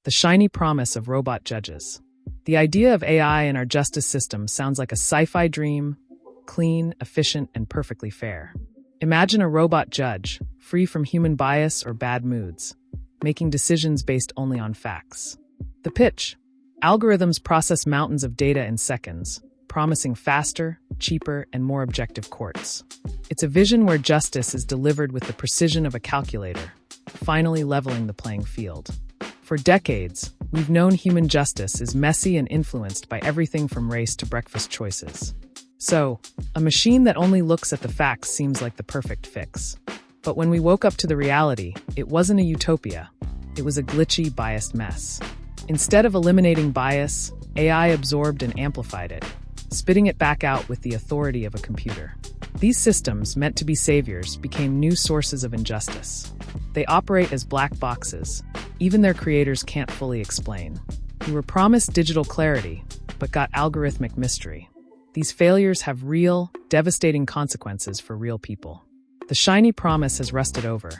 the shiny promise of robot judges. The idea of AI in our justice system sounds like a sci-fi dream, clean, efficient, and perfectly fair. Imagine a robot judge, free from human bias or bad moods, making decisions based only on facts. The pitch: algorithms process mountains of data in seconds, promising faster, cheaper, and more objective courts. It's a vision where justice is delivered with the precision of a calculator, finally leveling the playing field. For decades, we've known human justice is messy and influenced by everything from race to breakfast choices. So, a machine that only looks at the facts seems like the perfect fix. But when we woke up to the reality, it wasn't a utopia. It was a glitchy, biased mess. Instead of eliminating bias, AI absorbed and amplified it, spitting it back out with the authority of a computer. These systems, meant to be saviors, became new sources of injustice. They operate as black boxes. Even their creators can't fully explain. We were promised digital clarity, but got algorithmic mystery. These failures have real, devastating consequences for real people. The shiny promise has rusted over,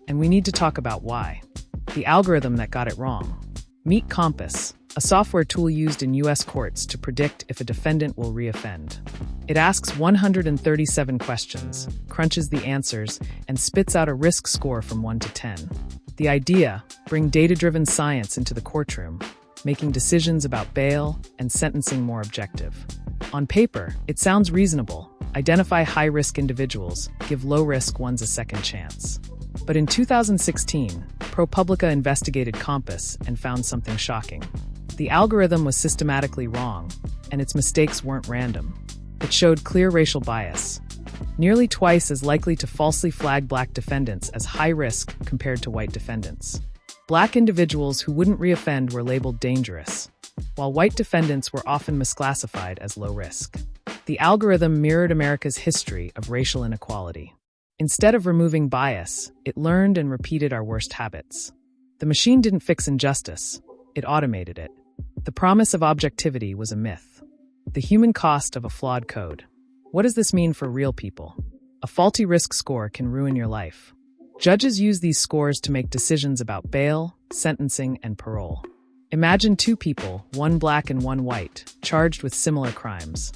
and we need to talk about why. The algorithm that got it wrong. Meet COMPAS, a software tool used in U.S. courts to predict if a defendant will reoffend. It asks 137 questions, crunches the answers, and spits out a risk score from 1 to 10. The idea: bring data-driven science into the courtroom, making decisions about bail and sentencing more objective. On paper, it sounds reasonable. Identify high-risk individuals, give low-risk ones a second chance. But in 2016, ProPublica investigated COMPAS and found something shocking. The algorithm was systematically wrong, and its mistakes weren't random. It showed clear racial bias, nearly twice as likely to falsely flag black defendants as high risk compared to white defendants. Black individuals who wouldn't reoffend were labeled dangerous, while white defendants were often misclassified as low risk. The algorithm mirrored America's history of racial inequality. Instead of removing bias, it learned and repeated our worst habits. The machine didn't fix injustice, it automated it. The promise of objectivity was a myth. The human cost of a flawed code. What does this mean for real people? A faulty risk score can ruin your life. Judges use these scores to make decisions about bail, sentencing, and parole. Imagine two people, one black and one white, charged with similar crimes.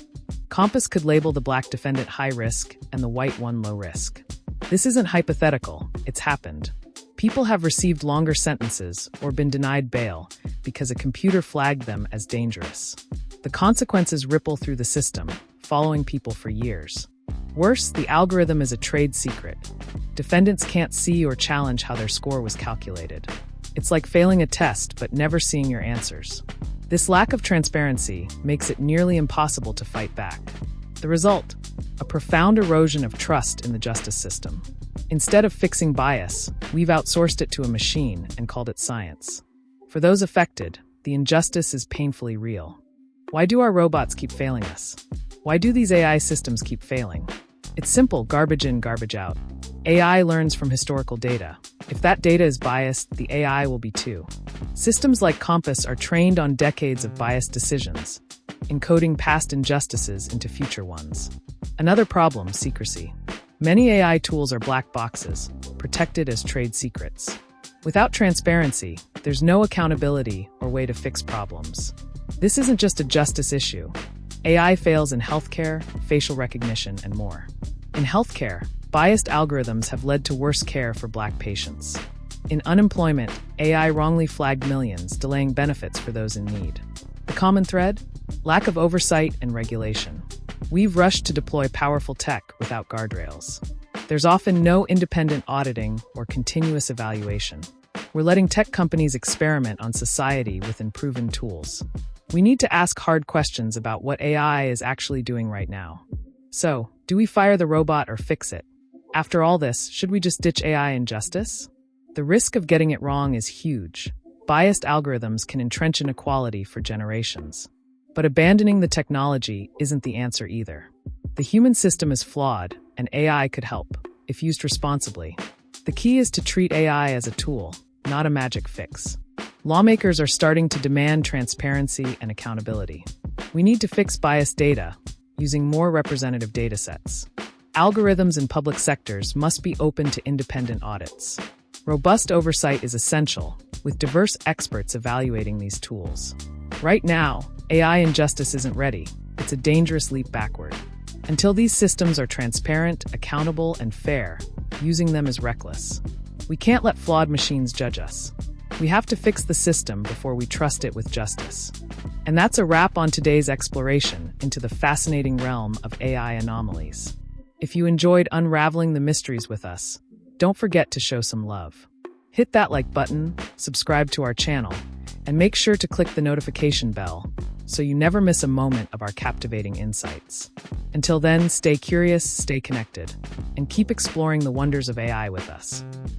COMPAS could label the black defendant high risk and the white one low risk. This isn't hypothetical, it's happened. People have received longer sentences or been denied bail because a computer flagged them as dangerous. The consequences ripple through the system, following people for years. Worse, the algorithm is a trade secret. Defendants can't see or challenge how their score was calculated. It's like failing a test but never seeing your answers. This lack of transparency makes it nearly impossible to fight back. The result: a profound erosion of trust in the justice system. Instead of fixing bias, we've outsourced it to a machine and called it science. For those affected, the injustice is painfully real. Why do our robots keep failing us? Why do these AI systems keep failing? It's simple: garbage in, garbage out. AI learns from historical data. If that data is biased, the AI will be too. Systems like COMPAS are trained on decades of biased decisions, encoding past injustices into future ones. Another problem: secrecy. Many AI tools are black boxes, protected as trade secrets. Without transparency, there's no accountability or way to fix problems. This isn't just a justice issue. AI fails in healthcare, facial recognition, and more. In healthcare, biased algorithms have led to worse care for black patients. In unemployment, AI wrongly flagged millions, delaying benefits for those in need. The common thread? Lack of oversight and regulation. We've rushed to deploy powerful tech without guardrails. There's often no independent auditing or continuous evaluation. We're letting tech companies experiment on society with unproven tools. We need to ask hard questions about what AI is actually doing right now. So, do we fire the robot or fix it? After all this, should we just ditch AI in justice? The risk of getting it wrong is huge. Biased algorithms can entrench inequality for generations. But abandoning the technology isn't the answer either. The human system is flawed, and AI could help, if used responsibly. The key is to treat AI as a tool, not a magic fix. Lawmakers are starting to demand transparency and accountability. We need to fix biased data, using more representative datasets. Algorithms in public sectors must be open to independent audits. Robust oversight is essential, with diverse experts evaluating these tools. Right now, AI in justice isn't ready. It's a dangerous leap backward. Until these systems are transparent, accountable, and fair, using them is reckless. We can't let flawed machines judge us. We have to fix the system before we trust it with justice. And that's a wrap on today's exploration into the fascinating realm of AI anomalies. If you enjoyed unraveling the mysteries with us, don't forget to show some love. Hit that like button, subscribe to our channel, and make sure to click the notification bell so you never miss a moment of our captivating insights. Until then, stay curious, stay connected, and keep exploring the wonders of AI with us.